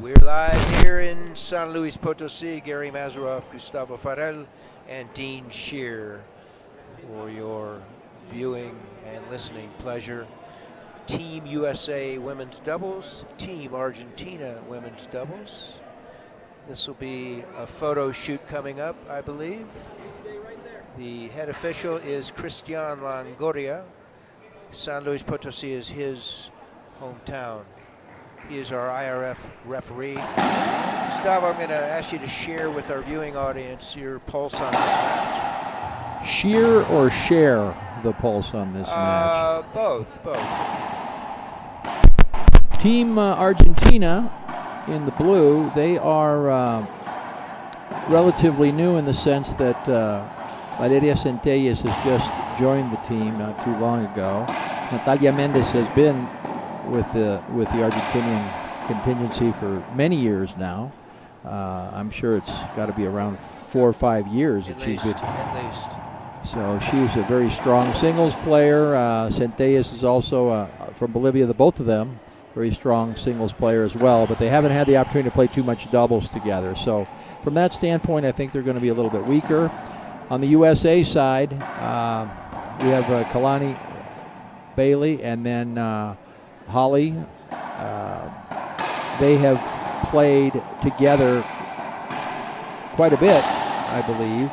We're live here in San Luis Potosí. Gary Mazeroff, Gustavo Farel, and Dean Shear for your viewing and listening pleasure. Team USA women's doubles, Team Argentina women's doubles. This will be a photo shoot coming up, I believe. The head official is Cristian Longoria. San Luis Potosí is his hometown. He is our IRF referee. Gustavo, I'm going to ask you to share with our viewing audience your pulse on this match. Shear or share the pulse on this match? Both. Team Argentina in the blue, they are relatively new in the sense that Valeria Centelles has just joined the team not too long ago. Natalia Mendez has been with the Argentinian contingency for many years now. I'm sure it's got to be around 4 or 5 years that she's been. At least. So she's a very strong singles player. Centelles is also from Bolivia, the both of them, very strong singles player as well, but they haven't had the opportunity to play too much doubles together. So from that standpoint, I think they're going to be a little bit weaker. On the USA side, we have Kalani Bailey and then Holly. They have played together quite a bit, I believe.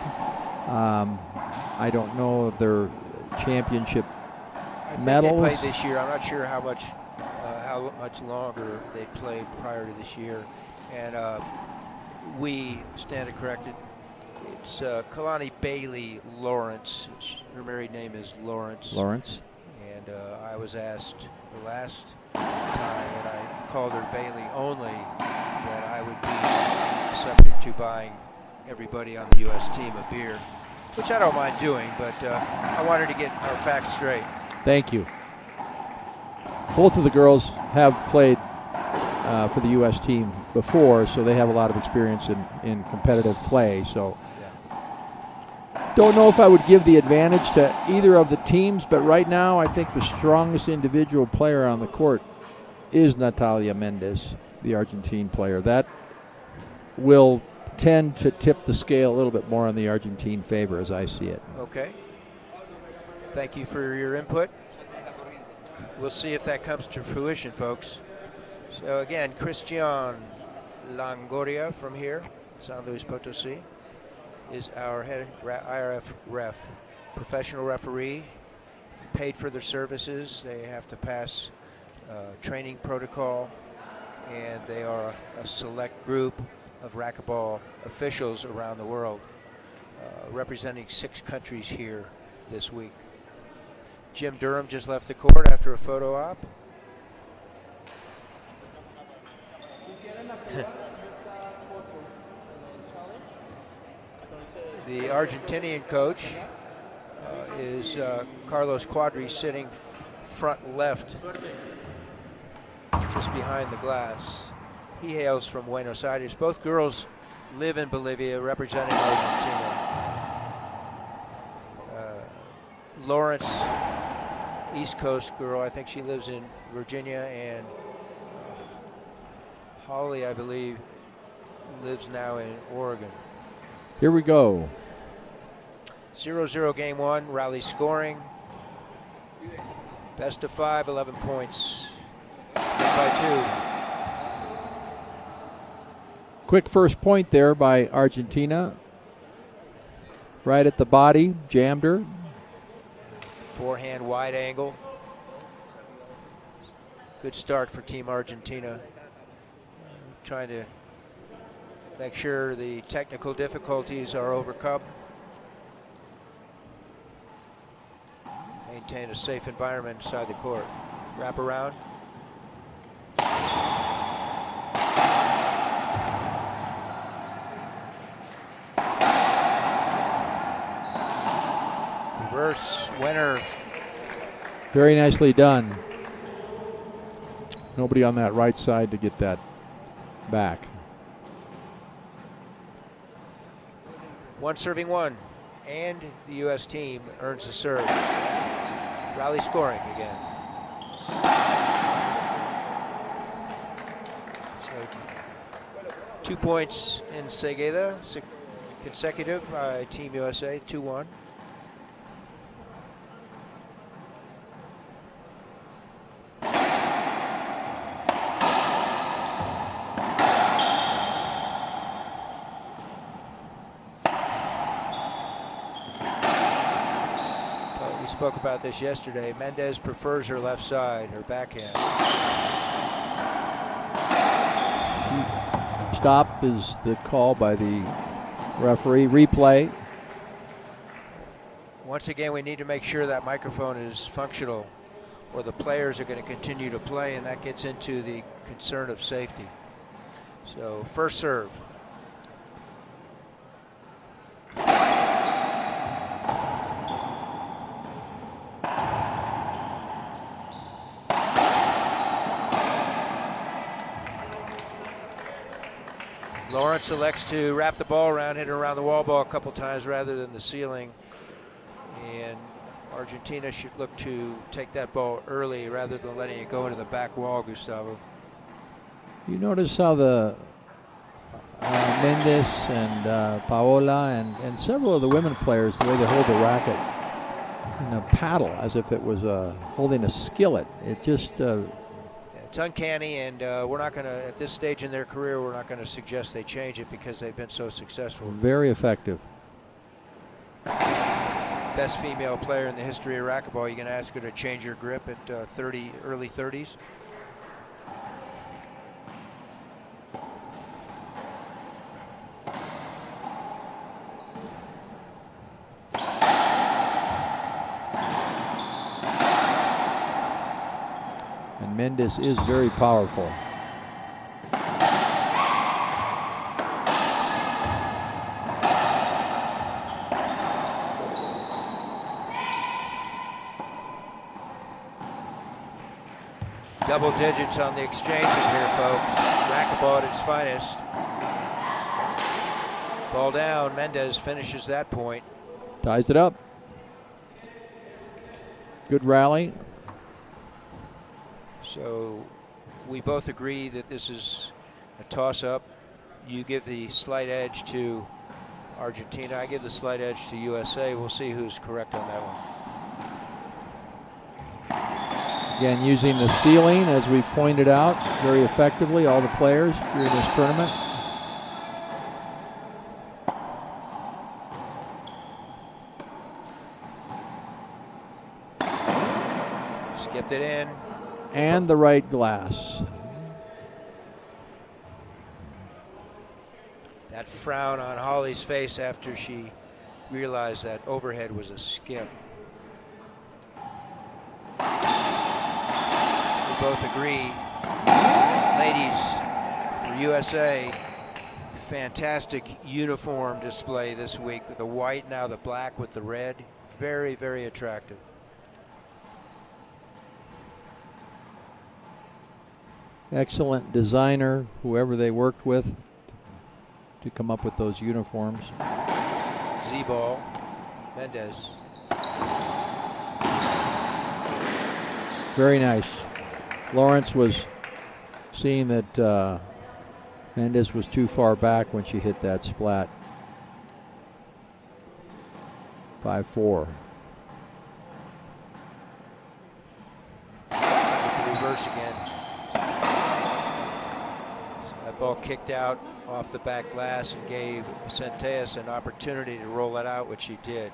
I don't know of their championship medals. They played this year. I'm not sure how much longer they played prior to this year. And we stand corrected. It's Kalani Bailey Lawrence. Her married name is Lawrence. And I was asked the last time that I called her Bailey only that I would be subject to buying everybody on the U.S. team a beer, which I don't mind doing, but I wanted to get our facts straight. Thank you. Both of the girls have played for the U.S. team before, so they have a lot of experience in competitive play. So, don't know if I would give the advantage to either of the teams, but right now I think the strongest individual player on the court is Natalia Mendez, the Argentine player. That will tend to tip the scale a little bit more in the Argentine favor as I see it. Okay. Thank you for your input. We'll see if that comes to fruition, folks. So again, Cristian Longoria from here, San Luis Potosí, is our head IRF ref, professional referee, paid for their services. They have to pass training protocol, and they are a select group of racquetball officials around the world, representing 6 countries here this week. Jim Durham just left the court after a photo op. The Argentinian coach is Carlos Quadri, sitting front left, just behind the glass. He hails from Buenos Aires. Both girls live in Bolivia, representing Argentina. Lawrence, East Coast girl, I think she lives in Virginia, and Holly, I believe, lives now in Oregon. Here we go. 0-0 game 1, rally scoring. Best of 5, 11 points. By 2. Quick first point there by Argentina. Right at the body, jammed her. Forehand wide angle. Good start for Team Argentina. Trying to make sure the technical difficulties are overcome. Maintain a safe environment inside the court. Wrap around. Reverse winner. Very nicely done. Nobody on that right side to get that back. 1 serving 1, and the U.S. team earns the serve. Rally scoring again. So 2 points in Segueda, consecutive by Team USA, 2-1. We spoke about this yesterday. Mendez prefers her left side, her backhand. Stop is the call by the referee. Replay. Once again, we need to make sure that microphone is functional, or the players are going to continue to play, and that gets into the concern of safety. So, first serve. Lawrence elects to wrap the ball around, hit it around the wall ball a couple times rather than the ceiling. And Argentina should look to take that ball early rather than letting it go into the back wall, Gustavo. You notice how the Mendez and Paola and several of the women players, the way they hold the racket in a paddle as if it was holding a skillet. It just... it's uncanny, and we're not going to, at this stage in their career, we're not going to suggest they change it because they've been so successful. Very effective. Best female player in the history of racquetball. You're going to ask her to change her grip at early 30s? And Mendez is very powerful. Double digits on the exchanges here, folks. Racquetball at its finest. Ball down. Mendez finishes that point. Ties it up. Good rally. So we both agree that this is a toss-up. You give the slight edge to Argentina. I give the slight edge to USA. We'll see who's correct on that one. Again, using the ceiling, as we pointed out, very effectively, all the players during this tournament. Skipped it in. And the right glass. That frown on Holly's face after she realized that overhead was a skip. We both agree. Ladies, for USA, fantastic uniform display this week with the white, now the black with the red. Very, very attractive. Excellent designer, whoever they worked with, to come up with those uniforms. Z-ball, Mendez. Very nice. Lawrence was seeing that Mendez was too far back when she hit that splat. 5-4. Reverse again. Ball kicked out off the back glass and gave Centellas an opportunity to roll it out, which he did.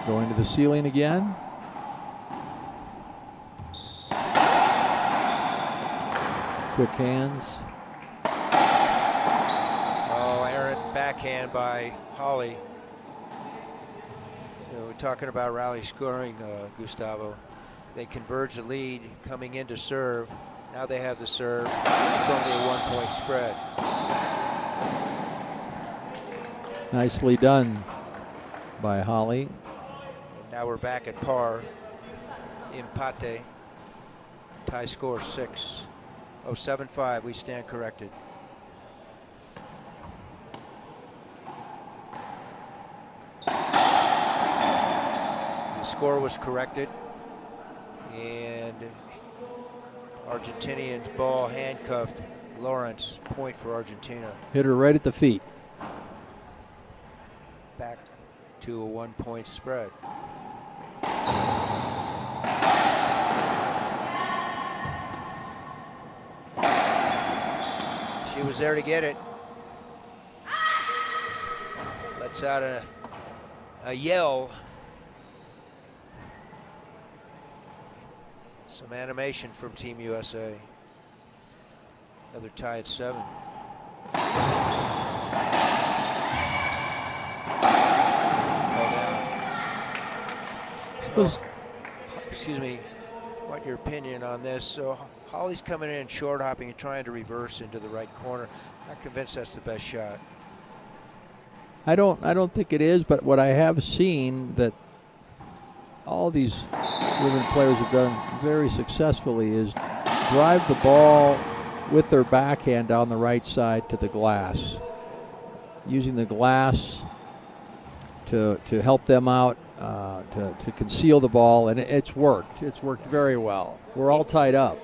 Going to the ceiling again. Quick hands. Oh, errant backhand by Holly. So we're talking about rally scoring, Gustavo. They converge the lead coming into serve. Now they have the serve. It's only a 1-point spread. Nicely done by Holly. And now we're back at par. Empate. Tie score 6. Oh, 7-5. We stand corrected. The score was corrected, and Argentinian's ball handcuffed Lawrence. Point for Argentina. Hit her right at the feet. Back to a 1-point spread. She was there to get it. Lets out a yell. Some animation from Team USA. Another tie at 7. So, excuse me, what your opinion on this? So Holly's coming in short hopping and trying to reverse into the right corner. Not convinced that's the best shot. I don't think it is, but what I have seen that all these women players have done very successfully is drive the ball with their backhand down the right side to the glass, using the glass to help them out, to conceal the ball, and it's worked. It's worked very well. We're all tied up.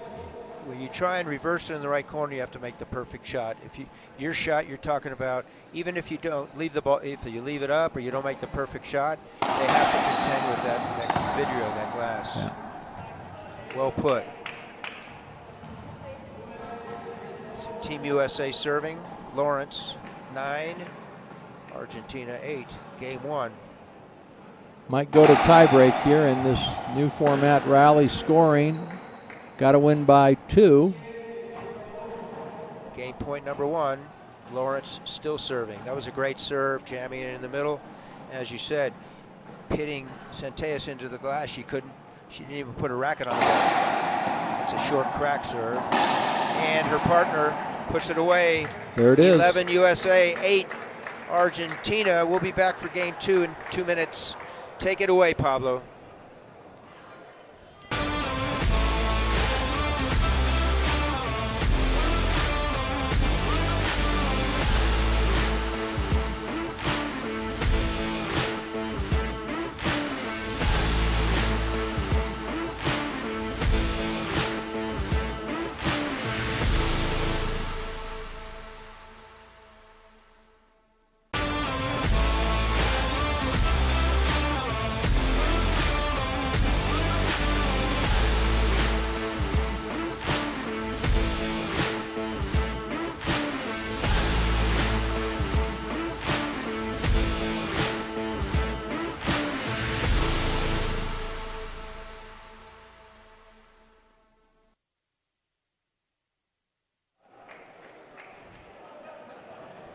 When you try and reverse it in the right corner, you have to make the perfect shot. If your shot you're talking about, even if you don't leave the ball, if you leave it up or you don't make the perfect shot, they have to contend with that video, that glass. Yeah. Well put. So Team USA serving. Lawrence 9, Argentina 8. Game 1. Might go to tiebreak here in this new format. Rally scoring. Got to win by 2. Game point number 1. Lawrence still serving. That was a great serve, jamming it in the middle. As you said, pitting Centellas into the glass. She didn't even put a racket on the ball. It's a short crack serve. And her partner puts it away. There it is. 11 USA, 8 Argentina. We'll be back for game 2 in 2 minutes. Take it away, Pablo.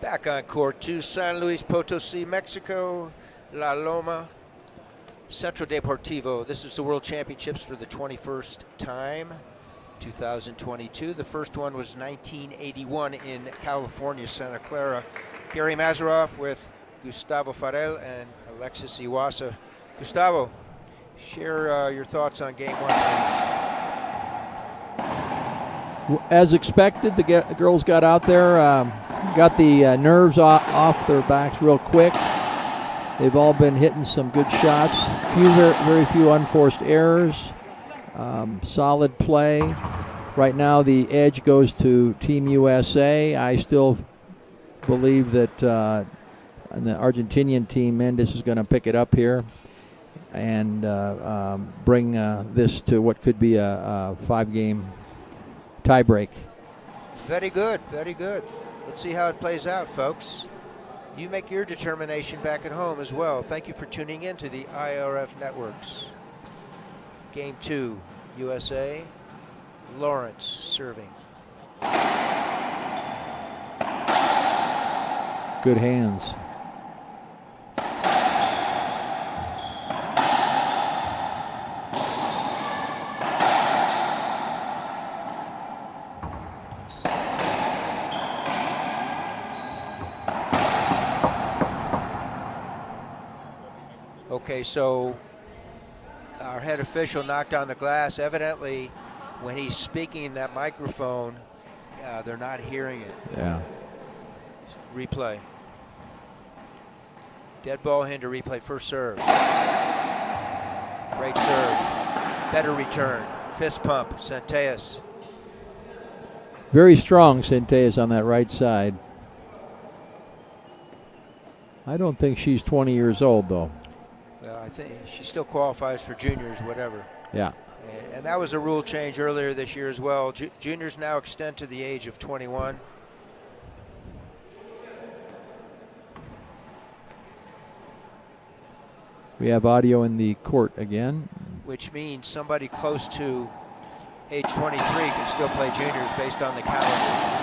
Back on court 2, San Luis Potosi, Mexico, La Loma, Centro Deportivo. This is the World Championships for the 21st time, 2022. The first one was 1981 in California, Santa Clara. Gary Mazeroff with Gustavo Farel and Alexis Iwasa. Gustavo, share your thoughts on game 1, please. As expected, the girls got out there, got the nerves off their backs real quick. They've all been hitting some good shots. Very few unforced errors. Solid play. Right now, the edge goes to Team USA. I still believe that the Argentinian team, Mendes, is going to pick it up here and bring this to what could be a 5-game tiebreak. Very good, very good. Let's see how it plays out, folks. You make your determination back at home as well. Thank you for tuning in to the IRF Networks. Game 2, USA, Lawrence serving. Good hands. Okay, so our head official knocked on the glass. Evidently, when he's speaking in that microphone, they're not hearing it. Yeah. Replay. Dead ball hinder replay, first serve. Great serve. Better return. Fist pump. Centellas. Very strong, Centellas, on that right side. I don't think she's 20 years old, though. Well, I think she still qualifies for juniors, whatever. Yeah. And that was a rule change earlier this year as well. Juniors now extend to the age of 21. We have audio in the court again. Which means somebody close to age 23 can still play juniors based on the calendar.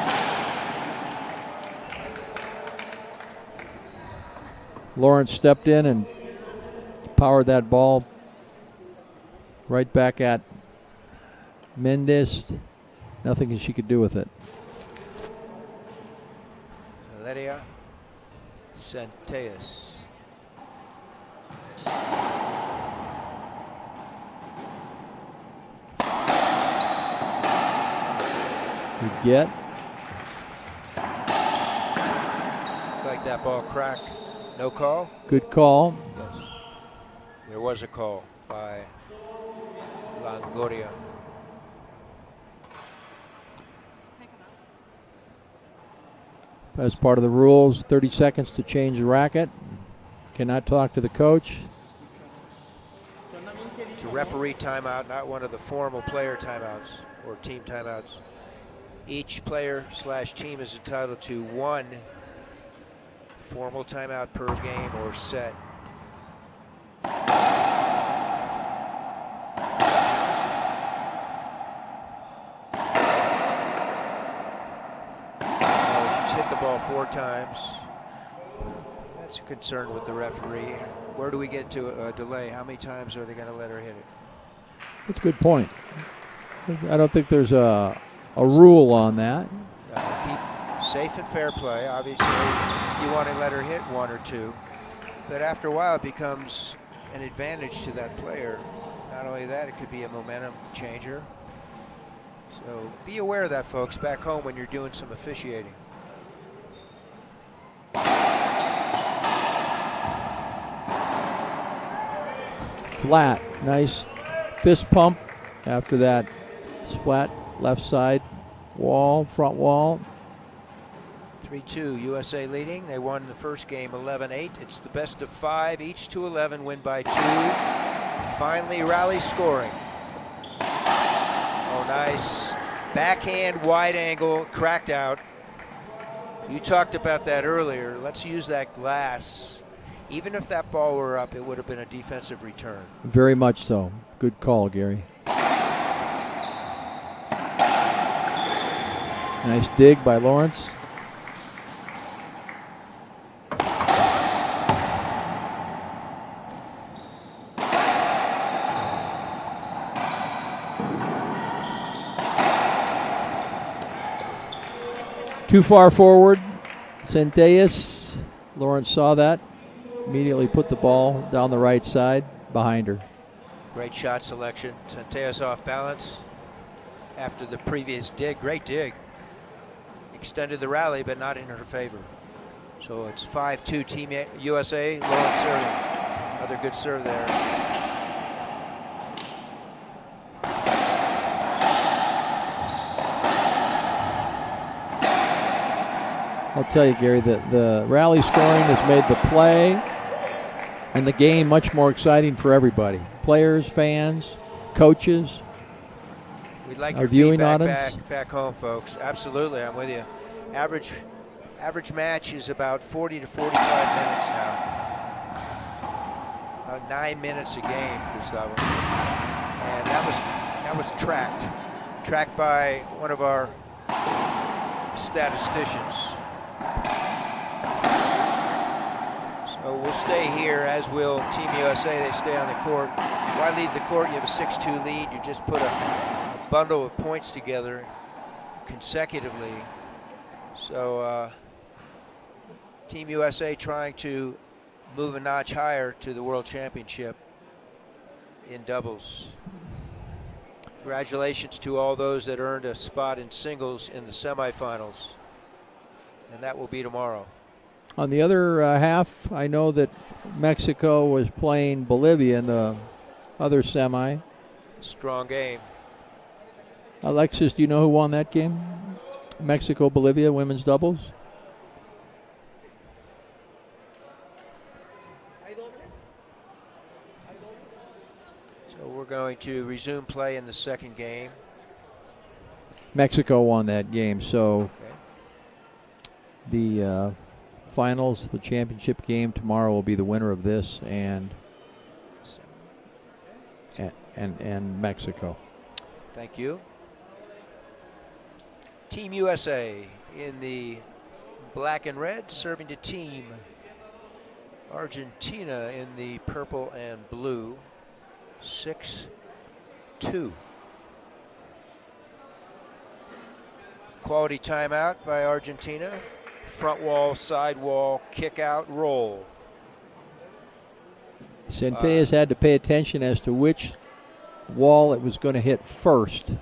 Lawrence stepped in and powered that ball right back at Mendes. Nothing she could do with it. Valeria Centellas. You get. Like that ball cracked. No call? Good call. Yes. There was a call by Longoria. As part of the rules, 30 seconds to change the racket. Cannot talk to the coach. It's a referee timeout, not one of the formal player timeouts or team timeouts. Each player / team is entitled to one formal timeout per game or set. She's hit the ball 4 times. That's a concern with the referee. Where do we get to a delay? How many times are they going to let her hit it? That's a good point. I don't think there's a rule on that. Keep safe and fair play. Obviously, you want to let her hit 1 or 2. But after a while, it becomes an advantage to that player. Not only that, it could be a momentum changer. So be aware of that, folks, back home when you're doing some officiating. Flat. Nice fist pump after that splat left side wall, front wall. 3-2, USA leading. They won the first game 11-8. It's the best of 5, each to 11, win by 2. Finally, rally scoring. Oh, nice. Backhand, wide angle, cracked out. You talked about that earlier. Let's use that glass. Even if that ball were up, it would have been a defensive return. Very much so. Good call, Gary. Nice dig by Lawrence. Too far forward. Centellas. Lawrence saw that. Immediately put the ball down the right side behind her. Great shot selection. Centellas off balance after the previous dig. Great dig. Extended the rally, but not in her favor. So it's 5-2 Team USA. Lawrence serving. Another good serve there. I'll tell you, Gary, that the rally scoring has made the play and the game much more exciting for everybody. Players, fans, coaches. We'd like our your viewing feedback audience. back home, folks. Absolutely, I'm with you. Average match is about 40 to 45 minutes now. About 9 minutes a game, Gustavo. And that was tracked by one of our statisticians. So we'll stay here, as will Team USA. They stay on the court. Why leave the court? You have a 6-2 lead. You just put a bundle of points together consecutively. So Team USA trying to move a notch higher to the World Championship in doubles. Congratulations to all those that earned a spot in singles in the semifinals. And that will be tomorrow. On the other half, I know that Mexico was playing Bolivia in the other semi. Strong game. Alexis, do you know who won that game? Mexico, Bolivia, women's doubles? So we're going to resume play in the second game. Mexico won that game, so Okay. the finals, the championship game tomorrow will be the winner of this and Mexico. Thank you. Team USA in the black and red, serving to Team Argentina in the purple and blue. 6-2. Quality timeout by Argentina. Front wall, side wall, kick out, roll. Centellas had to pay attention as to which wall it was going to hit first,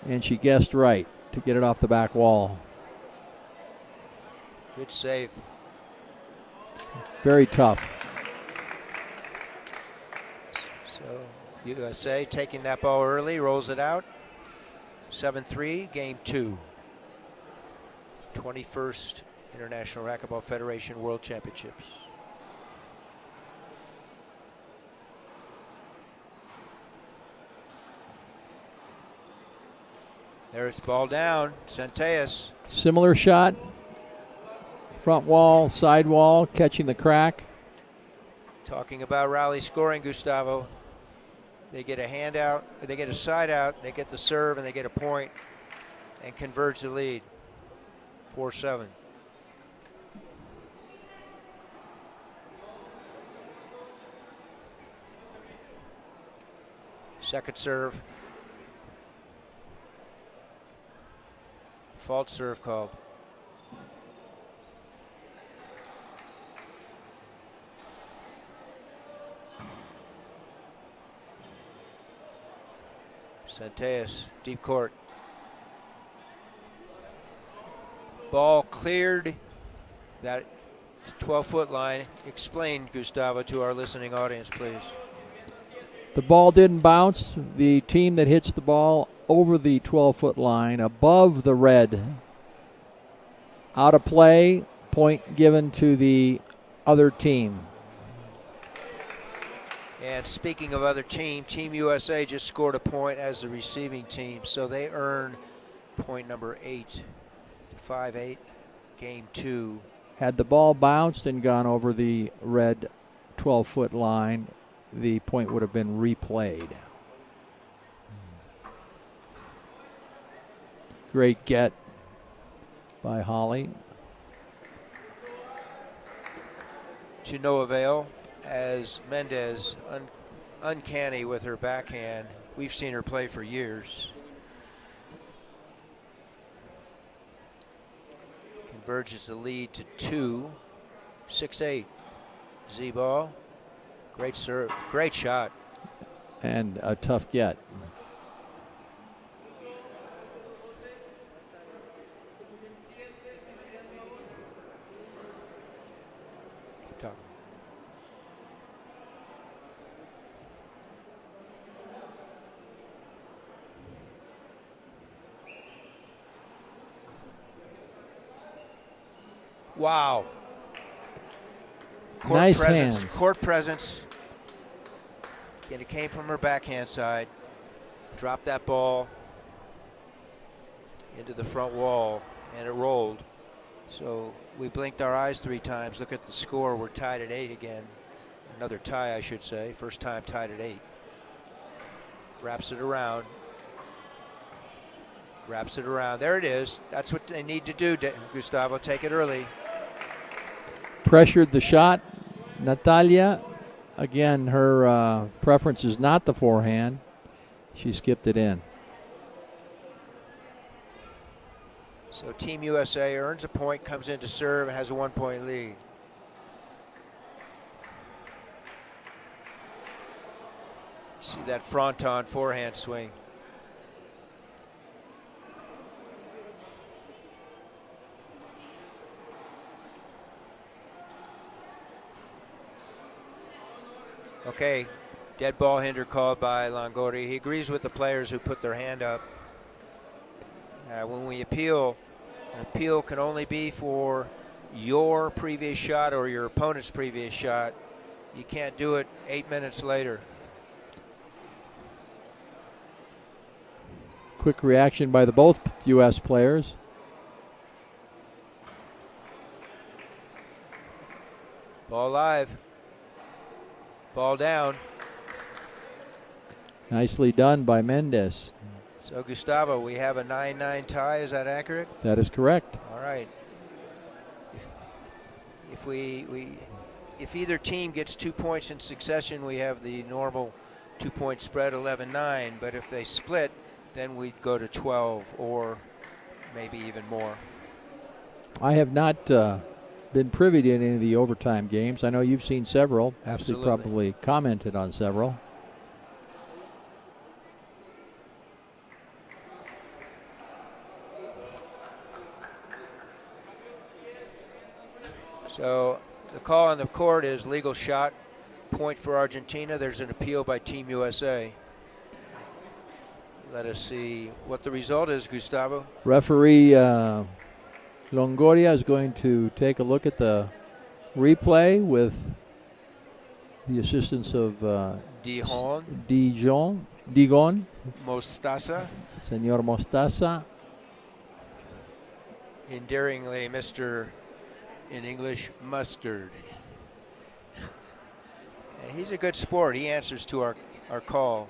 and she guessed right to get it off the back wall. Good save. Very tough. So USA taking that ball early, rolls it out. 7-3, game 2. 21st International Racquetball Federation World Championships. There's ball down, Centellas. Similar shot. Front wall, side wall, catching the crack. Talking about rally scoring, Gustavo. They get a handout, they get a side out, they get the serve, and they get a point and converge the lead. 4-7. Second serve. Fault serve called. Centellas, deep court. Ball cleared that 12-foot line. Explain, Gustavo, to our listening audience, please. The ball didn't bounce. The team that hits the ball over the 12-foot line, above the red, out of play, point given to the other team. And speaking of other team, Team USA just scored a point as the receiving team, so they earn point number 8. 5-8, game 2. Had the ball bounced and gone over the red 12-foot line, the point would have been replayed. Great get by Holly. To no avail, as Mendez, uncanny with her backhand. We've seen her play for years. Converges the lead to 2, 6-8. Z-ball, great serve, great shot. And a tough get. Keep talking. Wow. Court nice presence, hands. Court presence. And it came from her backhand side. Dropped that ball into the front wall, and it rolled. So we blinked our eyes 3 times. Look at the score. We're tied at 8 again. Another tie, I should say. First time tied at 8. Wraps it around. Wraps it around. There it is. That's what they need to do, Gustavo. Take it early. Pressured the shot. Natalia, again, her preference is not the forehand. She skipped it in. So Team USA earns a point, comes in to serve, and has a 1-point lead. See that fronton forehand swing. Okay, Dead ball hinder called by Longoria. He agrees with the players who put their hand up. When we appeal, an appeal can only be for your previous shot or your opponent's previous shot. You can't do it 8 minutes later. Quick reaction by the both U.S. players. Ball live. Ball down. Nicely done by Mendes. So Gustavo, we have a 9-9 tie. Is that accurate? That is correct. All right. If either team gets 2 points in succession, we have the normal 2-point spread, 11-9. But if they split, then we'd go to 12 or maybe even more. I have not been privy to any of the overtime games. I know you've seen several. Absolutely. Actually, probably commented on several. So the call on the court is legal shot, point for Argentina. There's an appeal by Team USA. Let us see what the result is, Gustavo. Referee Longoria is going to take a look at the replay with the assistance of Digon, Mostaza. Senor Mostaza. Endearingly, Mr. in English, Mustard. And he's a good sport. He answers to our call.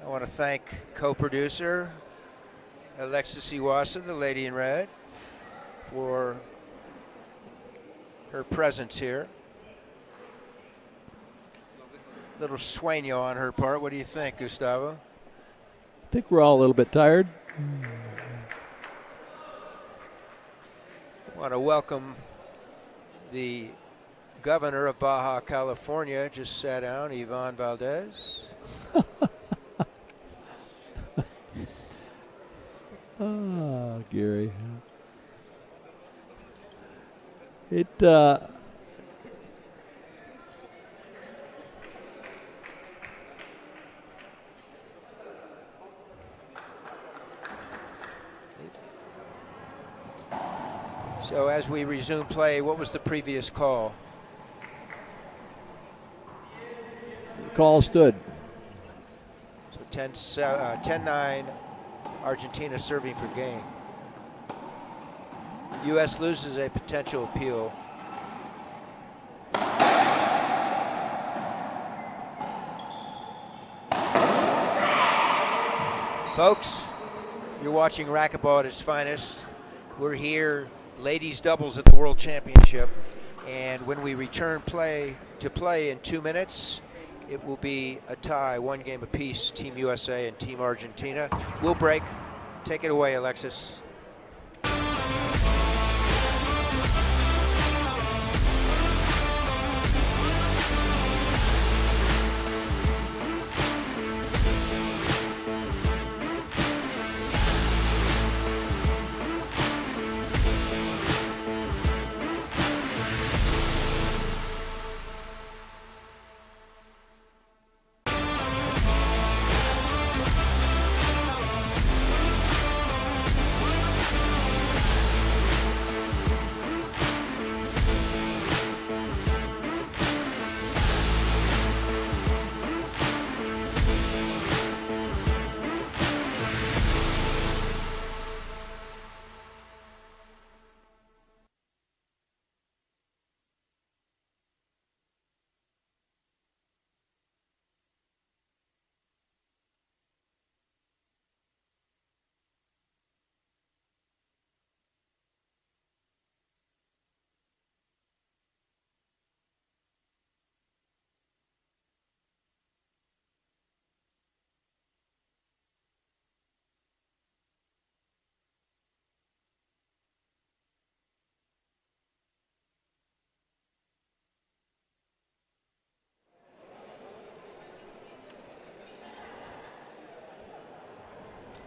I want to thank co-producer Alexis Iwasa, the lady in red, for her presence here. Little sueño on her part. What do you think, Gustavo? I think we're all a little bit tired. I want to welcome the governor of Baja California. Just sat down, Ivan Valdez. Oh, Gary. So as we resume play, what was the previous call? The call stood. So 10-9, Argentina serving for game. U.S. loses a potential appeal. Folks, you're watching Racquetball at its finest. We're here, ladies doubles at the World Championship, and when we return to play in 2 minutes, it will be a tie, one game apiece, Team USA and Team Argentina. We'll break. Take it away, Alexis.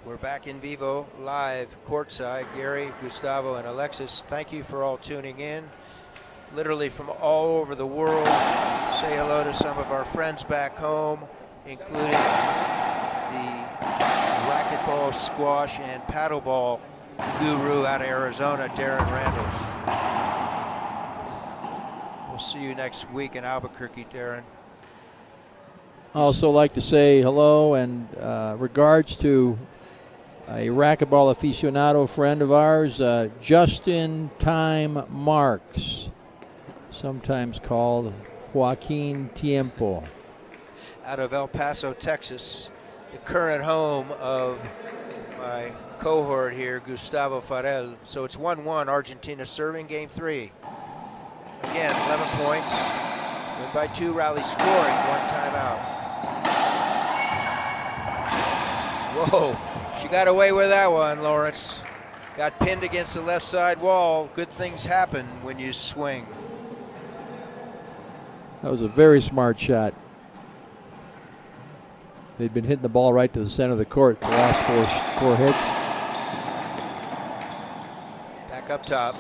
We're back in vivo, live, courtside. Gary, Gustavo, and Alexis, thank you for all tuning in. Literally from all over the world, Say hello to some of our friends back home, including the racquetball, squash, and paddleball guru out of Arizona, Darren Randalls. We'll see you next week in Albuquerque, Darren. I also like to say hello and regards to a racquetball aficionado friend of ours, Justin Time Marks, sometimes called Joaquin Tiempo. Out of El Paso, Texas, the current home of my cohort here, Gustavo Farel. So it's 1-1, Argentina serving game 3. Again, 11 points, win by 2, rally scoring, 1 timeout. Whoa, she got away with that one, Lawrence. Got pinned against the left side wall. Good things happen when you swing. That was a very smart shot. They'd been hitting the ball right to the center of the court the last four hits. Back up top.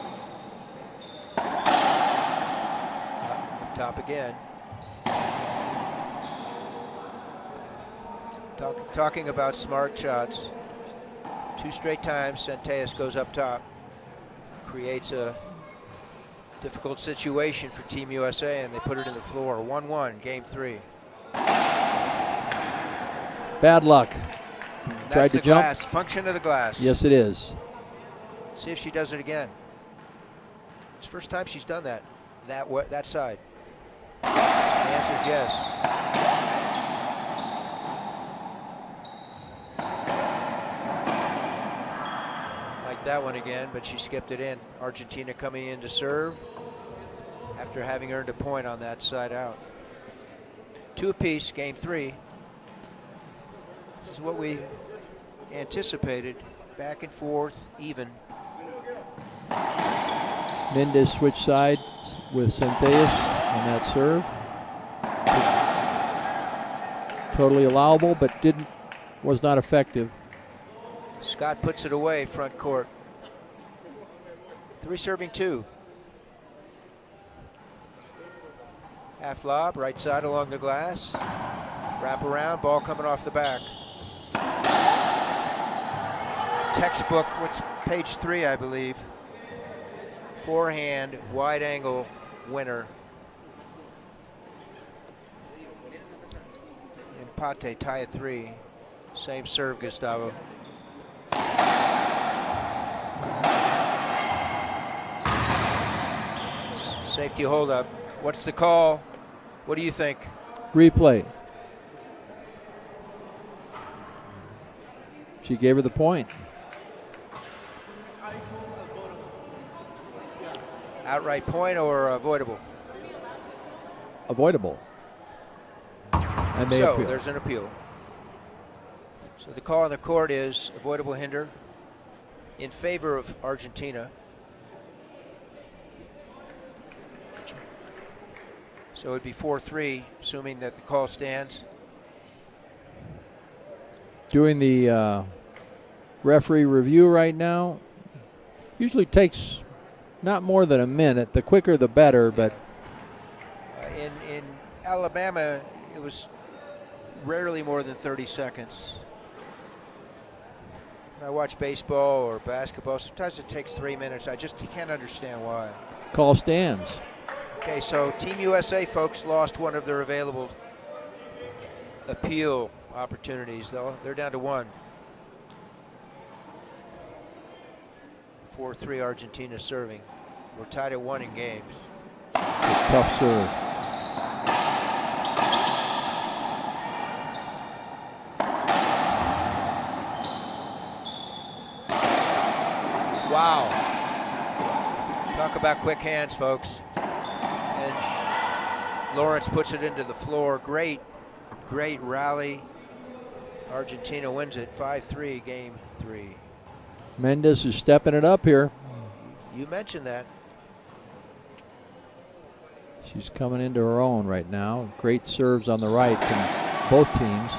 Up top again. Talking about smart shots. 2 straight times Centellas goes up top. Creates a difficult situation for Team USA, and they put it in the floor. 1-1, game 3. Bad luck. Tried to jump. Glass, function of the glass. Yes, it is. See if she does it again. It's the first time she's done that side. The answer is yes. Like that one again, but she skipped it in. Argentina coming in to serve after having earned a point on that side out. 2 apiece, game 3. This is what we anticipated. Back and forth, even. Mendez switched sides with Centellas on that serve. Totally allowable, but was not effective. Scott puts it away, front court. 3 serving 2. Half lob, right side along the glass. Wrap around, ball coming off the back. Textbook, what's page 3, I believe. Forehand, wide angle winner. Empate, tie at 3. Same serve, Gustavo. Safety hold up. What's the call? What do you think? Replay. She gave her the point. Outright point or avoidable? Avoidable. And they appeal. There's an appeal. So the call on the court is avoidable hinder in favor of Argentina. So it'd be 4-3, assuming that the call stands. Doing the referee review right now. Usually takes not more than a minute. The quicker the better, but in Alabama, it was rarely more than 30 seconds. When I watch baseball or basketball, sometimes it takes 3 minutes. I just can't understand why. Call stands. Okay, so Team USA folks lost one of their available appeal opportunities, though. They're down to 1. 4-3 Argentina serving. We're tied at 1 in games. Tough serve. Wow. Talk about quick hands, folks. And Lawrence puts it into the floor. Great rally. Argentina wins it 5-3, game 3. Mendez is stepping it up here. You mentioned that. She's coming into her own right now. Great serves on the right from both teams.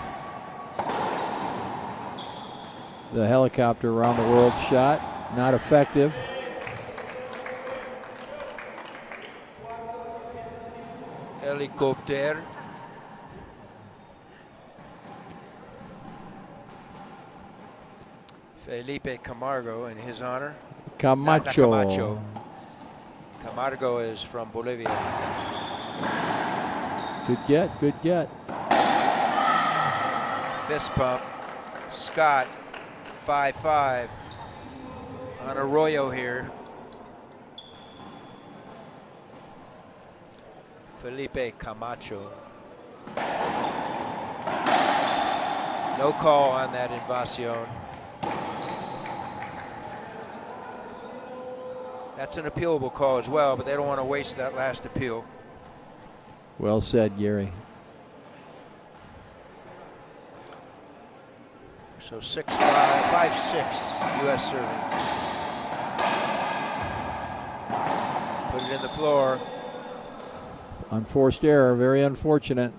The helicopter around the world shot, not effective. El Helicopter. Felipe Camargo in his honor. Camacho. Camacho. Camargo is from Bolivia. Good get, good get. Fist pump. Scott, 5-5 on Arroyo here. Felipe Camacho. No call on that invasion. That's an appealable call as well, but they don't want to waste that last appeal. Well said, Gary. So 6-5, 5-6, U.S. serving. Put it in the floor. Unforced error, very unfortunate.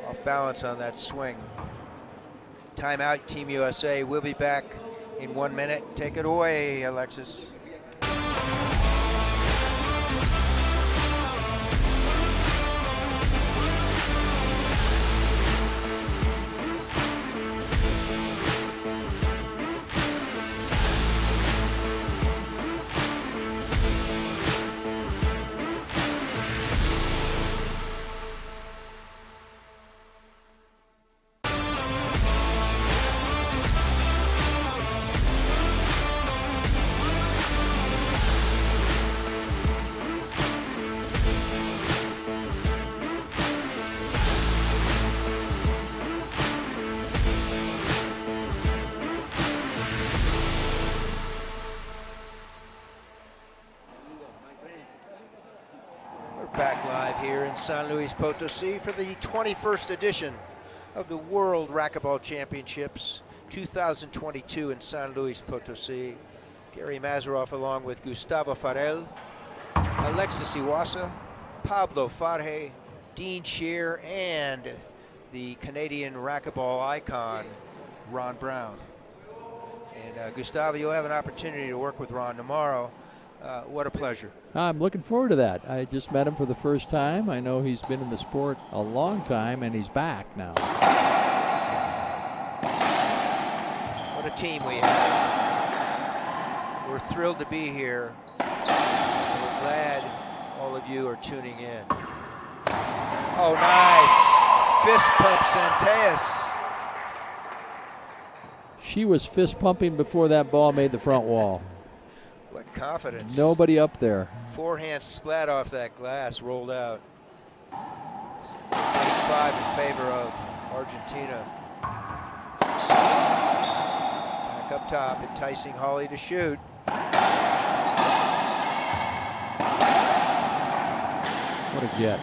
Off balance on that swing. Timeout, Team USA. We'll be back in 1 minute. Take it away, Alexis. Back live here in San Luis Potosi for the 21st edition of the World Racquetball Championships 2022 in San Luis Potosi. Gary Mazeroff along with Gustavo Farel, Alexis Iwasa, Pablo Farge, Dean Shear, and the Canadian racquetball icon, Ron Brown. And Gustavo, you'll have an opportunity to work with Ron tomorrow. What a pleasure. I'm looking forward to that. I just met him for the first time. I know he's been in the sport a long time, and he's back now. What a team we have. We're thrilled to be here. We're glad all of you are tuning in. Oh, nice. Fist pump Santeas. She was fist pumping before that ball made the front wall. What confidence. Nobody up there. Forehand splat off that glass, rolled out. It's 8-5 in favor of Argentina. Back up top, enticing Holly to shoot. What a get.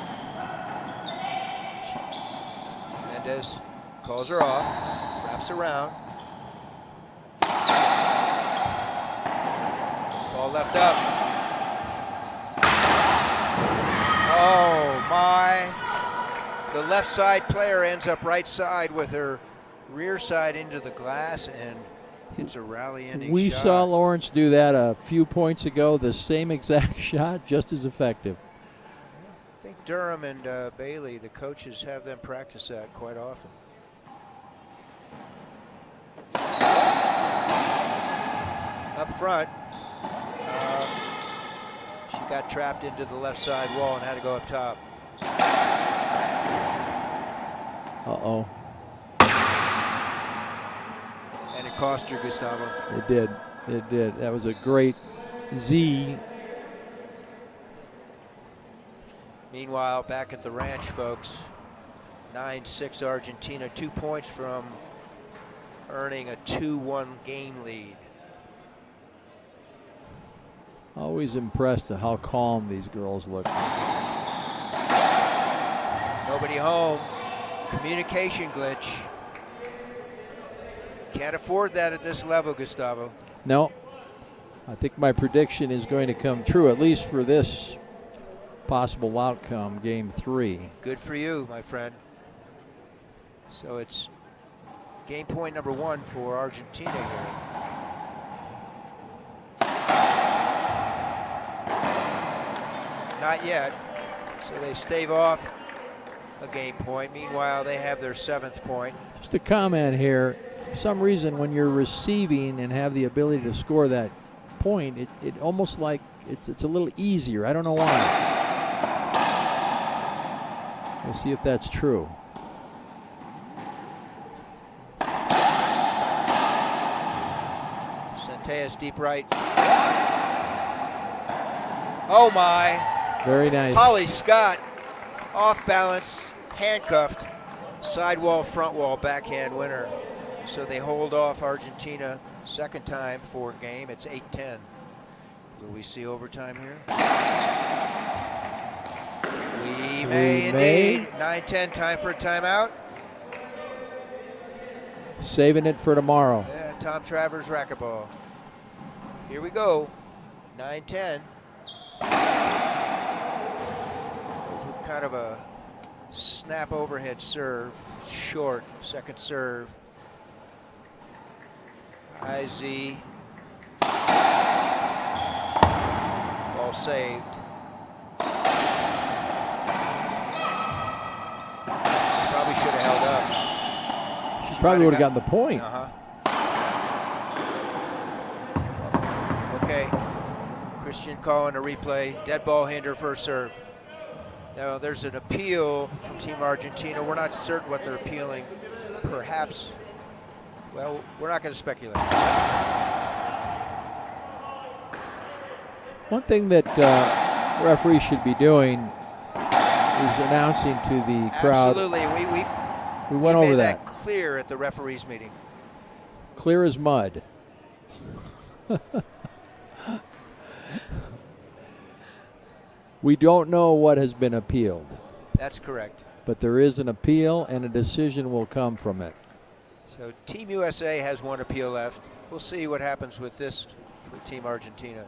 Mendez calls her off, wraps around. Ball left up. Oh my. The left side player ends up right side with her rear side into the glass and hits a rally-ending shot. We saw Lawrence do that a few points ago, the same exact shot, just as effective. I think Durham and Bailey, the coaches, have them practice that quite often. Up front, she got trapped into the left side wall and had to go up top. Uh-oh. And it cost her, Gustavo. It did. It did. That was a great Z. Meanwhile, back at the ranch, folks, 9-6 Argentina, 2 points from earning a 2-1 game lead. Always impressed at how calm these girls look. Nobody home. Communication glitch. Can't afford that at this level, Gustavo. No. I think my prediction is going to come true, at least for this possible outcome, game 3. Good for you, my friend. So it's game point number 1 for Argentina here. Not yet. So they stave off a game point. Meanwhile, they have their 7th point. Just a comment here. For some reason, when you're receiving and have the ability to score that point, it almost like it's a little easier. I don't know why. We'll see if that's true. Centeas deep right. Oh my. Very nice. Holly Scott off balance, handcuffed, sidewall, front wall, backhand winner. So they hold off Argentina 2nd time for game. It's 8-10. Will we see overtime here? We may indeed. 9-10, time for a timeout. Saving it for tomorrow. Yeah, Tom Travers racquetball. Here we go. 9-10. Goes with kind of a snap overhead serve. Short, 2nd serve. IZ. Ball saved. Probably should have held up. She probably would have gotten the point. Okay. Christian calling a replay. Dead ball hinder first serve. Now there's an appeal from Team Argentina. We're not certain what they're appealing. Perhaps, well, we're not going to speculate. One thing that referees should be doing is announcing to the crowd. Absolutely. We went over made that. Clear at the referees meeting. Clear as mud. We don't know what has been appealed. That's correct. But there is an appeal, and a decision will come from it. So Team USA has 1 appeal left. We'll see what happens with this for Team Argentina.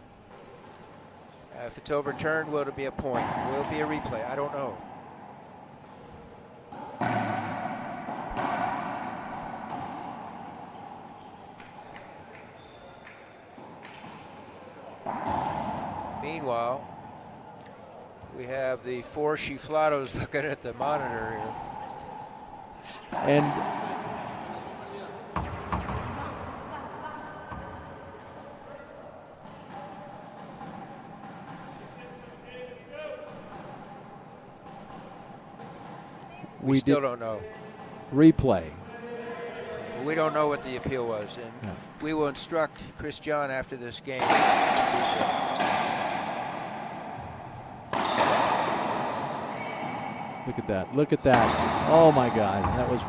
If it's overturned, will it be a point? Will it be a replay? I don't know. Meanwhile, we have the 4 chiflados looking at the monitor here. And we still don't know. Replay. We don't know what the appeal was, and we will instruct Chris John after this game. Look at that. Look at that. Oh, my God. That was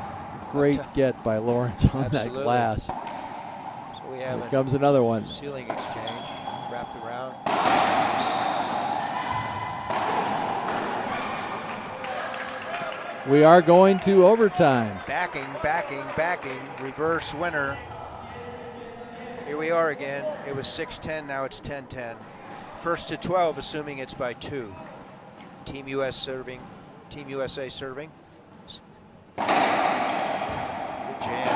great get by Lawrence on that glass. So we have Here comes another one. Ceiling exchange wrapped around. We are going to overtime. Backing, reverse winner. Here we are again. It was 6-10, now it's 10-10. 1st to 12, assuming it's by 2. Team USA serving. Good jam.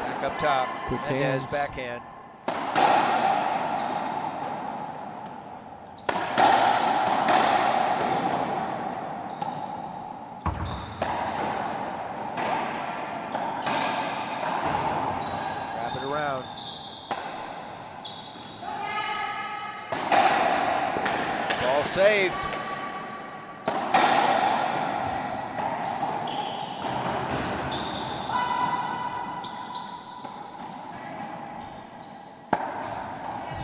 Back up top. Quick Mendez hands. backhand. Wrap it around. Ball saved.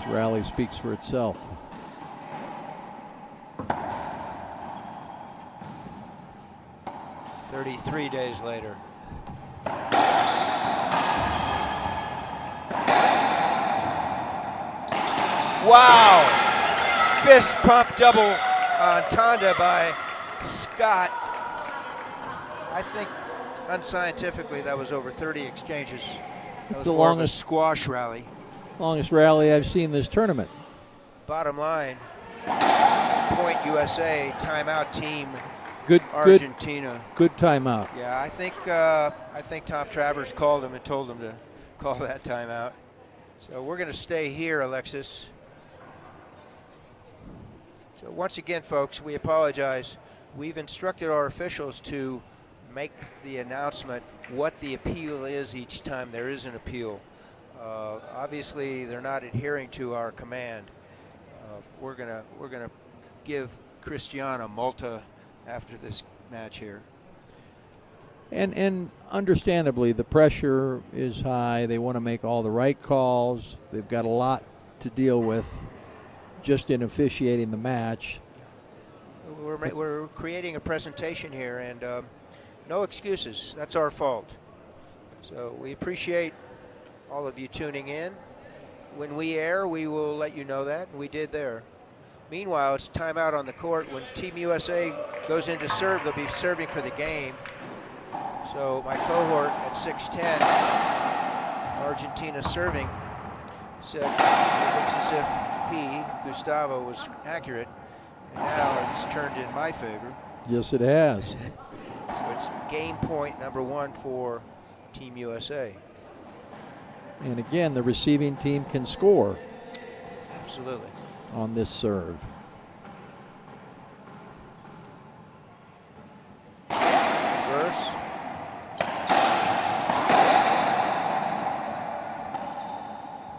Rally speaks for itself. "33 days later. Wow! Fist pump double on Tonda by Scott. I think unscientifically that was over 30 exchanges. It's That the was more of a longest squash rally. Longest rally I've seen this tournament. Bottom line, point USA, timeout Team Good Argentina. Good timeout. Yeah, I think Tom Travers called him and told him to call that timeout. So we're going to stay here, Alexis. So once again, folks, we apologize. We've instructed our officials to make the announcement what the appeal is each time there is an appeal. Obviously, they're not adhering to our command. We're gonna give Christian a multa after this match here. And understandably, the pressure is high. They want to make all the right calls. They've got a lot to deal with just in officiating the match. We're creating a presentation here, and no excuses. That's our fault. So we appreciate all of you tuning in. When we air, we will let you know that, and we did there. Meanwhile, it's timeout on the court. When Team USA goes in to serve, they'll be serving for the game. So my cohort at 6'10", Argentina serving, said it looks as if Gustavo, was accurate. And now it's turned in my favor. Yes, it has. So it's game point number 1 for Team USA. And again, the receiving team can score. Absolutely. On this serve. Reverse.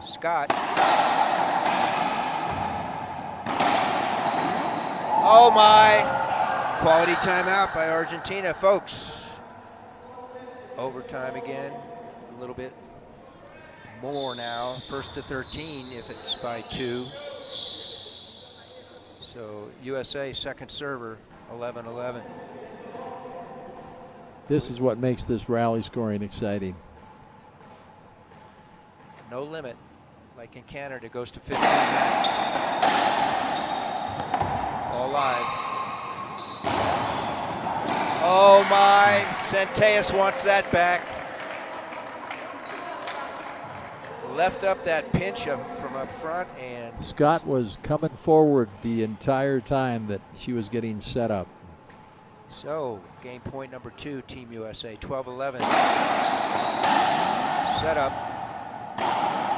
Scott. Oh my. Quality timeout by Argentina, folks. Overtime again, a little bit more now. First to 13 if it's by 2. So USA second server, 11-11. This is what makes this rally scoring exciting. No limit, like in Canada, goes to 15 minutes. All live. Oh my, Centeus wants that back. Left up that pinch from up front, and Scott was coming forward the entire time that she was getting set up. So game point number 2, Team USA, 12-11. Set up.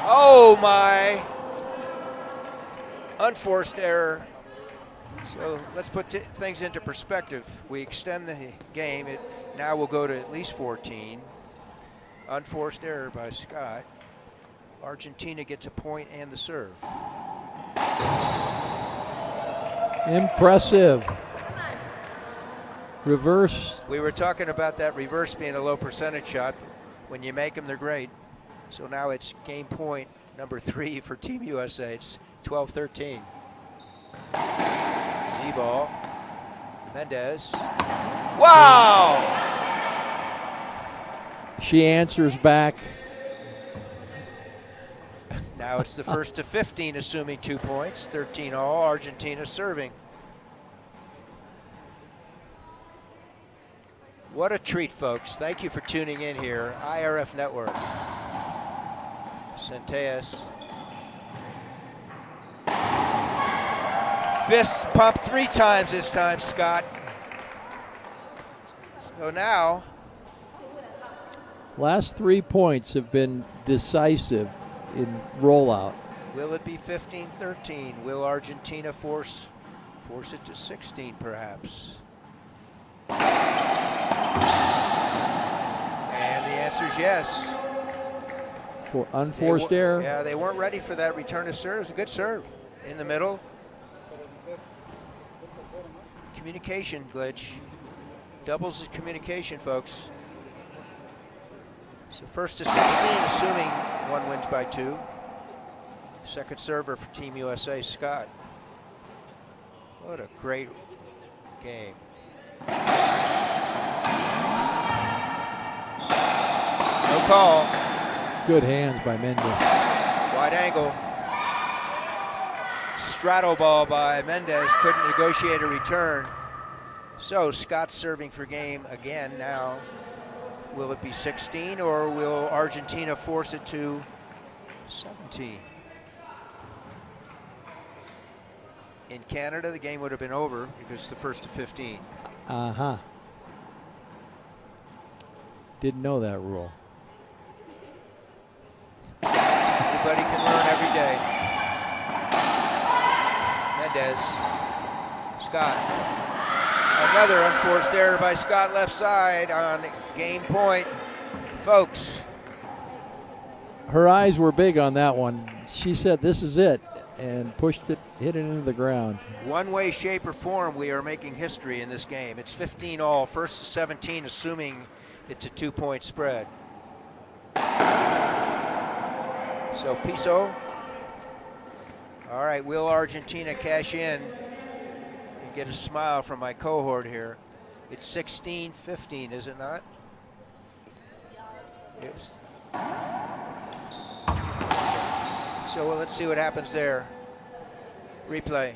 Oh my! Unforced error. So let's put things into perspective. We extend the game. It now will go to at least 14. Unforced error by Scott. Argentina gets a point and the serve. Impressive. Reverse. We were talking about that reverse being a low percentage shot. When you make them, they're great. So now it's game point number 3 for Team USA. It's 12-13. Z-ball. Mendez. Wow! She answers back. Now it's the first to 15, assuming 2 points. 13 all. Argentina serving. What a treat, folks. Thank you for tuning in here. IRF Network. Centeus. Fists pumped 3 times this time, Scott. So now. Last 3 points have been decisive in rollout. Will it be 15-13? Will Argentina force it to 16 perhaps? And the answer is yes. For unforced error? Yeah, they weren't ready for that return of serve. It was a good serve. In the middle. Communication glitch. Doubles the communication, folks. So first to 16, assuming one wins by 2. Second server for Team USA, Scott. What a great game. No call. Good hands by Mendez. Wide angle. Straddle ball by Mendez. Couldn't negotiate a return. So Scott serving for game again now. Will it be 16 or will Argentina force it to 17? In Canada, the game would have been over because it's the first to 15. Uh-huh. Didn't know that rule. Everybody can learn every day. Mendez. Scott. Another unforced error by Scott left side on game point. Folks. Her eyes were big on that one. She said, this is it, and pushed it, hit it into the ground. One way, shape, or form, we are making history in this game. It's 15 all, first to 17, assuming it's a 2-point spread. So Piso. All right, will Argentina cash in and get a smile from my cohort here? It's 16-15, is it not? Yes. So well, let's see what happens there. Replay.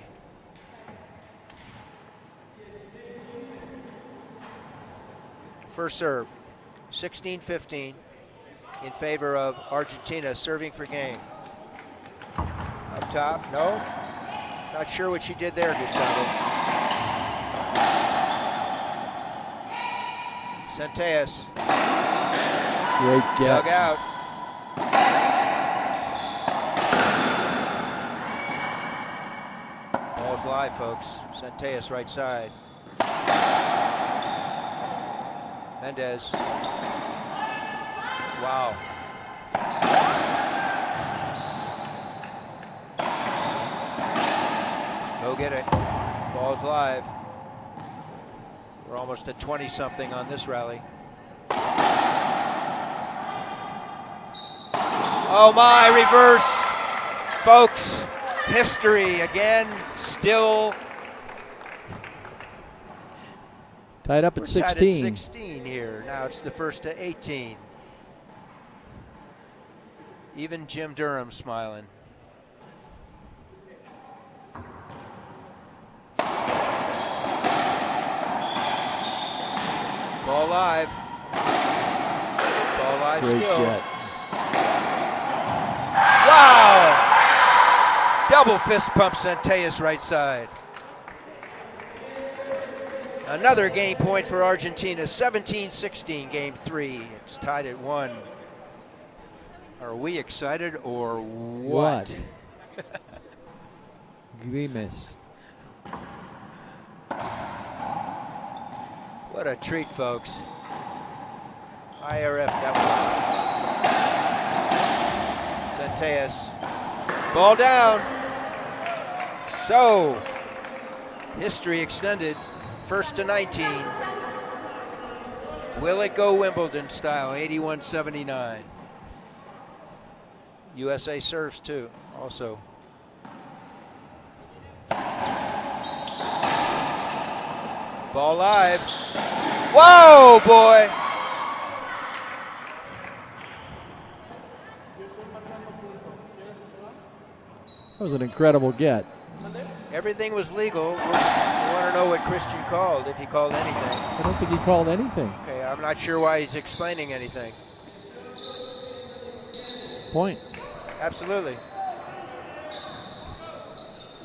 First serve, 16-15 in favor of Argentina, serving for game. Up top, no. Not sure what she did there, Gustavo. Centellas. Great get. Dug out. Ball's live, folks. Centellas right side. Mendez. Wow. Go get it. Ball's live. We're almost at 20-something on this rally. Oh my, reverse. Folks, history again, still. Tied up at 16. Tied at 16 here. Now it's the first to 18. Even Jim Durham smiling. Ball live. Ball live Great still. get. Wow! Double fist pump Centellas right side. Another game point for Argentina. 17-16, game 3. It's tied at 1. Are we excited or what? Grimace. What a treat, folks. IRFWRC2022. Centellas. Ball down. So, history extended. First to 19. Will it go Wimbledon style? 81-79. USA serves too, also. Ball live. Whoa, boy! That was an incredible get. Everything was legal. We want to know what Christian called, if he called anything. I don't think he called anything. Okay, I'm not sure why he's explaining anything. Point. Absolutely.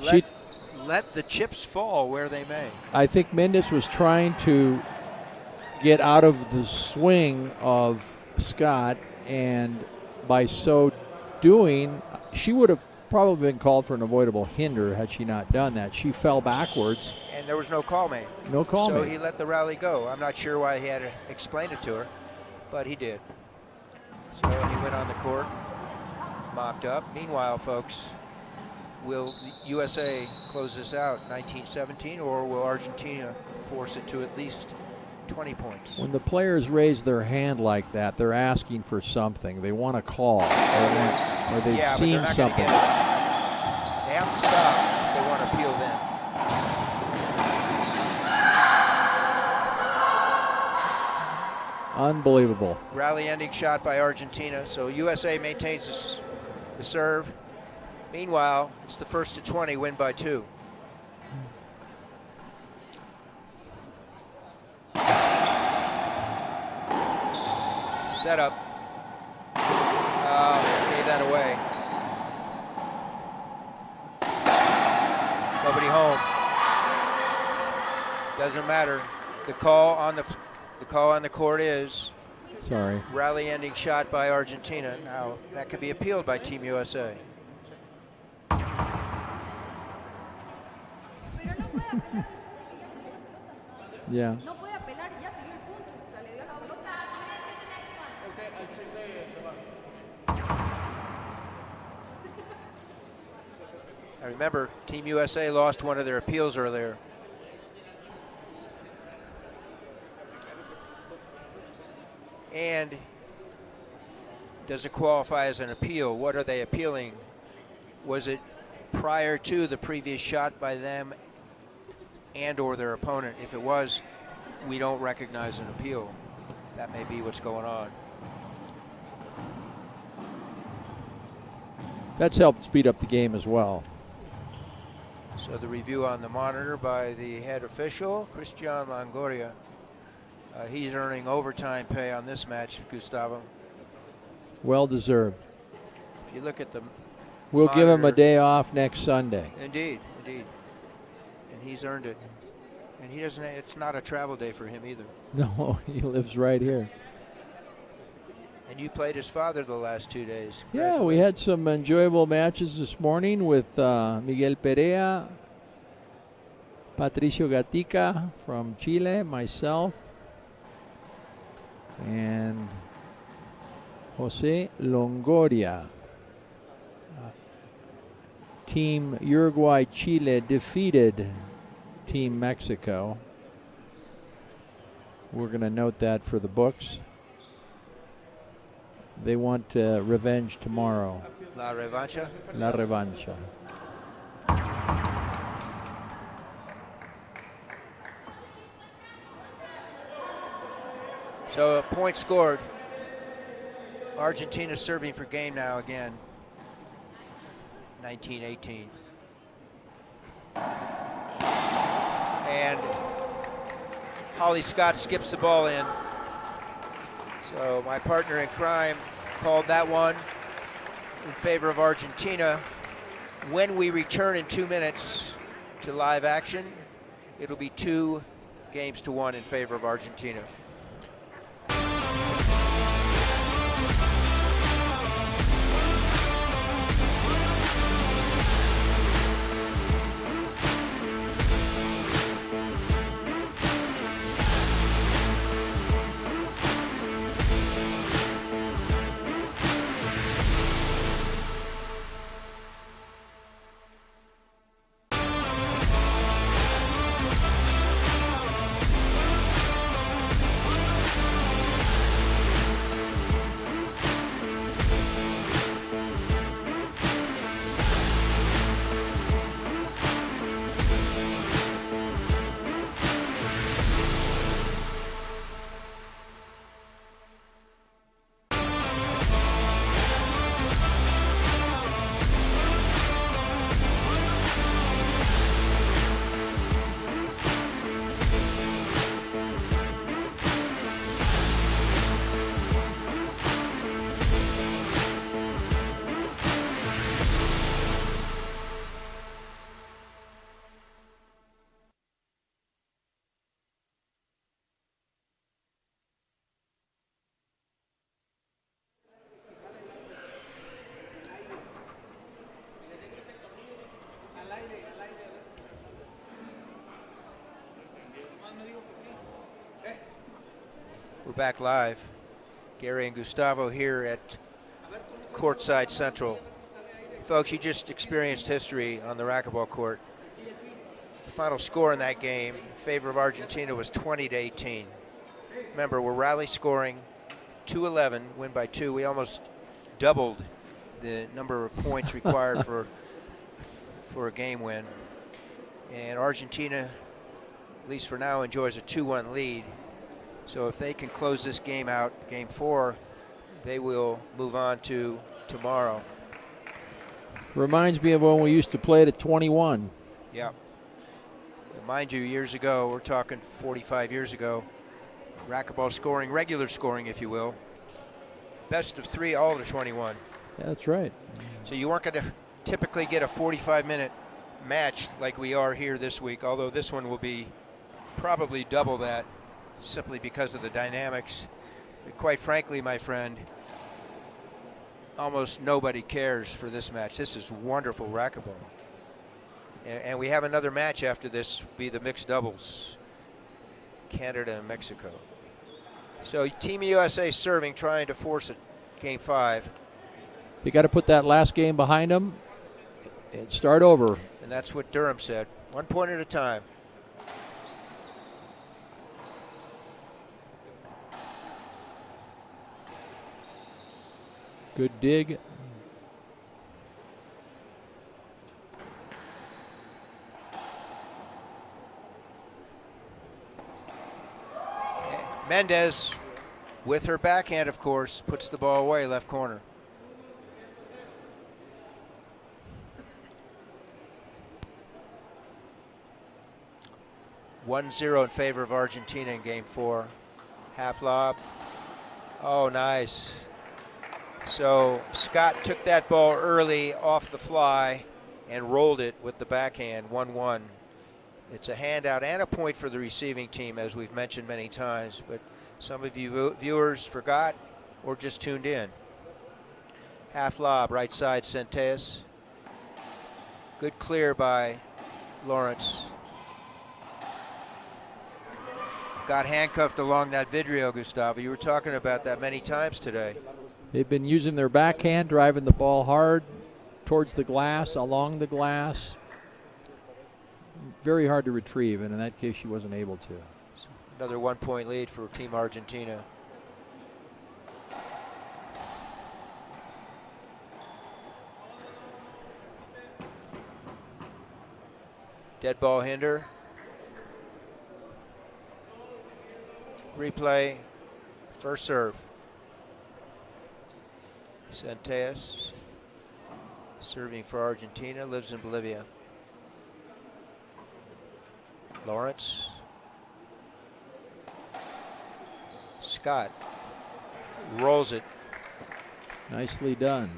She, Let the chips fall where they may. I think Mendes was trying to get out of the swing of Scott, and by so doing, she would have probably been called for an avoidable hinder had she not done that. She fell backwards. And there was no call made. No call so made. he let the rally go. I'm not sure why he had to explain it to her, but he did. So he went on the court, mopped up. Meanwhile, folks, will USA close this out 19-17, or will Argentina force it to at least 20 points? When the players raise their hand like that, they're asking for something. They want a call, or they've Yeah, seen but they're not something. gonna get it. They have to stop if they want to appeal then. Unbelievable. Rally ending shot by Argentina. So USA maintains the serve. Meanwhile, it's the first to 20, win by 2. Set up. Gave that away. Nobody home. Doesn't matter. The call on the court is Sorry. rally ending shot by Argentina. Now that could be appealed by Team USA. Yeah. No puede apelar y ya siguió el punto. O sea, le dio la pelota. I remember Team USA lost one of their appeals earlier. And does it qualify as an appeal? What are they appealing? Was it prior to the previous shot by them and or their opponent? If it was, we don't recognize an appeal. That may be what's going on. That's helped speed up the game as well. So the review on the monitor by the head official, Christian Longoria. He's earning overtime pay on this match, Gustavo. Well deserved. If you look at the We'll monitor, give him a day off next Sunday. Indeed, indeed. And he's earned it. And he doesn't, it's not a travel day for him either. No, he lives right here. And you played his father the last 2 days. Yeah, we had some enjoyable matches this morning with Miguel Perea, Patricio Gatica from Chile, myself, and Jose Longoria. Team Uruguay-Chile defeated Team Mexico. We're going to note that for the books. They want revenge tomorrow. La revancha? La revancha. So a point scored. Argentina serving for game now again. 19-18. And Holly Scott skips the ball in. So my partner in crime called that one in favor of Argentina. When we return in 2 minutes to live action, it'll be 2-1 in favor of Argentina. We're back live. Gary and Gustavo here at Courtside Central. Folks, you just experienced history on the racquetball court. The final score in that game in favor of Argentina was 20-18. Remember, we're rally scoring 2-11, win by 2. We almost doubled the number of points required for a game win. And Argentina, at least for now, enjoys a 2-1 lead. So if they can close this game out, game 4, they will move on to tomorrow. Reminds me of when we used to play it at 21. Yeah. Mind you, years ago, we're talking 45 years ago, racquetball scoring, regular scoring, if you will, best of 3, all to 21. Yeah, that's right. So you weren't going to typically get a 45-minute match like we are here this week, although this one will be probably double that simply because of the dynamics. But quite frankly, my friend, almost nobody cares for this match. This is wonderful racquetball. And we have another match after this, be the mixed doubles. Canada and Mexico. So Team USA serving, trying to force it. Game 5. They got to put that last game behind them and start over. And that's what Durham said. 1 point at a time. Good dig. Mendez, with her backhand, of course, puts the ball away, left corner. (1-0) in favor of Argentina in game 4. Half lob. Oh, nice. So Scott took that ball early off the fly and rolled it with the backhand, 1-1. It's a handout and a point for the receiving team, as we've mentioned many times, but some of you viewers forgot or just tuned in. Half lob, right side, Centeas. Good clear by Lawrence. Got handcuffed along that video, Gustavo. You were talking about that many times today. They've been using their backhand, driving the ball hard towards the glass, along the glass. Very hard to retrieve, and in that case, she wasn't able to. Another 1 point lead for Team Argentina. Dead ball hinder. Replay. First serve. Centeas serving for Argentina, lives in Bolivia. Lawrence. Scott rolls it. Nicely done.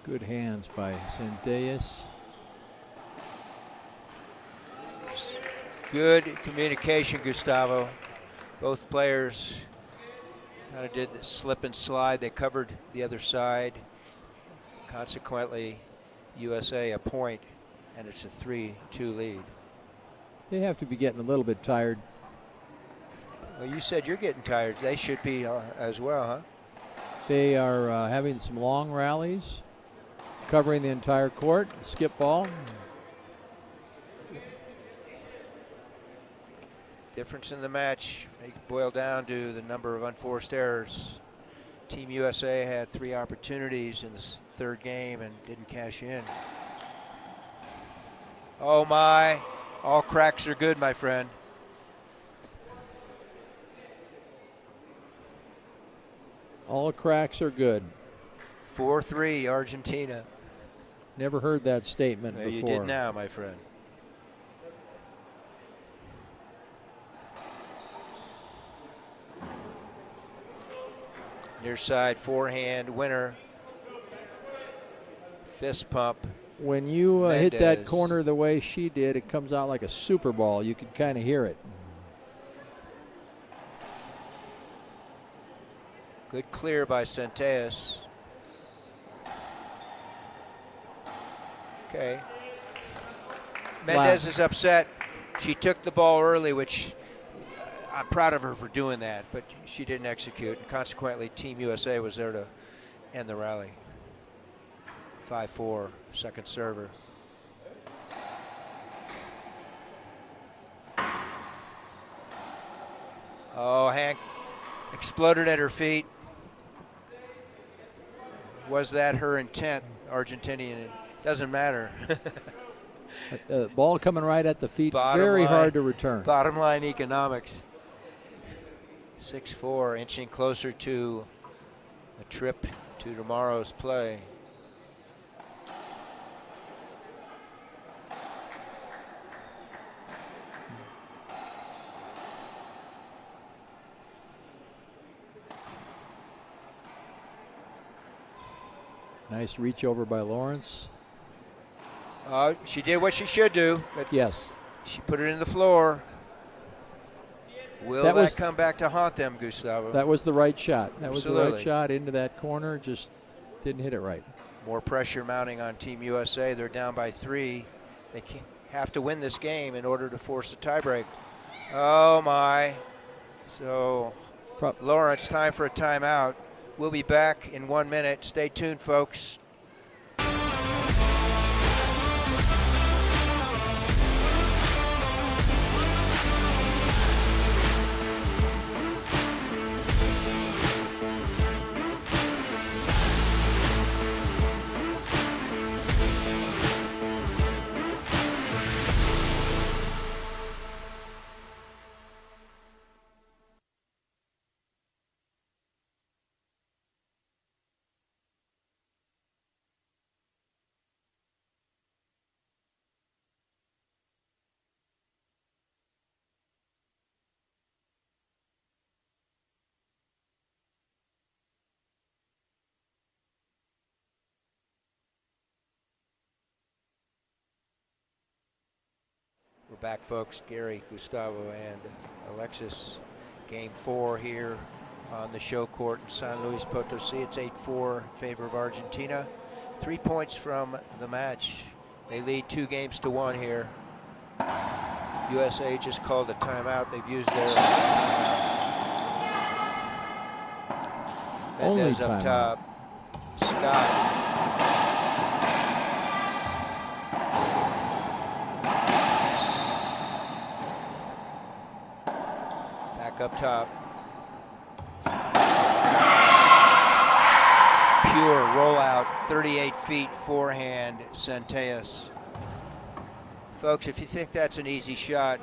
Good hands by Centeas. Good communication, Gustavo. Both players kind of did the slip and slide. They covered the other side. Consequently, USA a point, and it's a 3-2 lead. They have to be getting a little bit tired. Well, you said you're getting tired. They should be as well, huh? They are having some long rallies, covering the entire court. Skip ball. Difference in the match may boil down to the number of unforced errors. Team USA had 3 opportunities in this third game and didn't cash in. Oh my, all cracks are good, my friend. All cracks are good. 4-3 Argentina. Never heard that statement Well, before. you did now, my friend. Near side forehand winner. Fist pump. When you hit that Mendez. corner the way she did, it comes out like a Super Ball. You could kind of hear it. Good clear by Centeas. Okay. Mendez is upset. She took the ball early, which I'm proud of her for doing that, but she didn't execute. And consequently, Team USA was there to end the rally. 5-4, second server. Oh, Hank exploded at her feet. Was that her intent, Argentinian? Doesn't matter. Ball coming right at the feet. Bottom Very line, hard to return. Bottom line economics. 6-4, inching closer to a trip to tomorrow's play. Nice reach over by Lawrence. She did what she should do, but Yes. she put it in the floor. Will that come back to haunt them, Gustavo? That was the right shot. That was the right Absolutely. shot into that corner. Just didn't hit it right. More pressure mounting on Team USA. They're down by 3. They have to win this game in order to force a tiebreak. Oh, my. So, Lawrence, time for a timeout. We'll be back in 1 minute. Stay tuned, folks. We're back, folks. Gary, Gustavo, and Alexis. Game 4 here on the show court in San Luis Potosi. It's 8-4 in favor of Argentina. 3 points from the match. They lead 2-1 here. USA just called a timeout. They've used their Mendez up top. Scott. Up top. Pure rollout, 38 feet, forehand, Centellas. Folks, if you think that's an easy shot,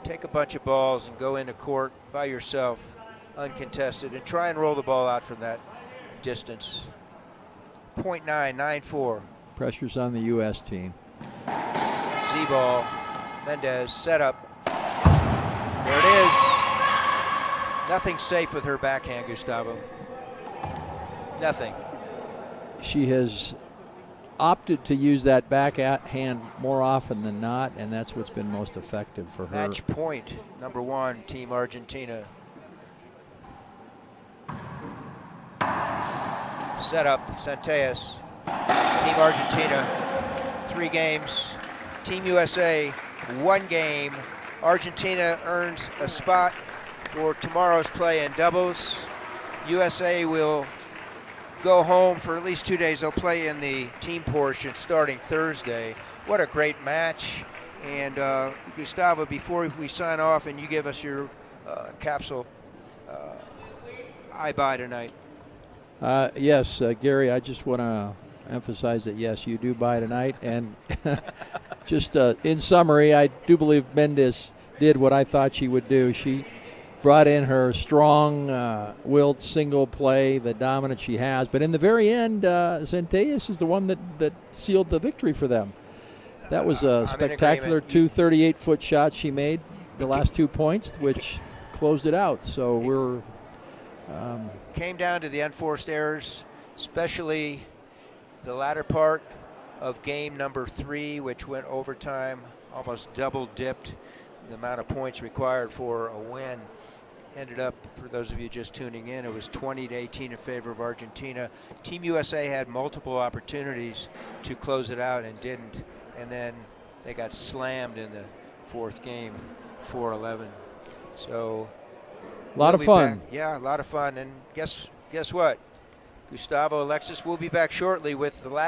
take a bunch of balls and go into court by yourself, uncontested, and try and roll the ball out from that distance. 0.994. Pressure's on the U.S. team. Z-ball, Mendez, set up. There it is. Nothing safe with her backhand, Gustavo. Nothing. She has opted to use that backhand more often than not, and that's what's been most effective for her. Match point, number 1, Team Argentina. Set up, Centellas. Team Argentina, 3 games. Team USA, 1 game. Argentina earns a spot for tomorrow's play in doubles. USA will go home for at least 2 days. They'll play in the team portion starting Thursday. What a great match. And Gustavo, before we sign off and you give us your capsule, I buy tonight. Yes, Gary, I just want to emphasize that, yes, you do buy tonight. And just in summary, I do believe Mendez did what I thought she would do. She brought in her strong-willed single play, the dominance she has. But in the very end, Centellas is the one that sealed the victory for them. That was a spectacular 238-foot shot she made, the last 2 points, which closed it out. So we're... Came down to the unforced errors, especially the latter part of game number 3, which went overtime, almost double-dipped the amount of points required for a win. Ended up, for those of you just tuning in, it was 20-18 in favor of Argentina. Team USA had multiple opportunities to close it out and didn't. And then they got slammed in the 4th game, 4-11. So a lot of fun. Yeah, a lot of fun. And guess what? Gustavo, Alexis will be back shortly with the last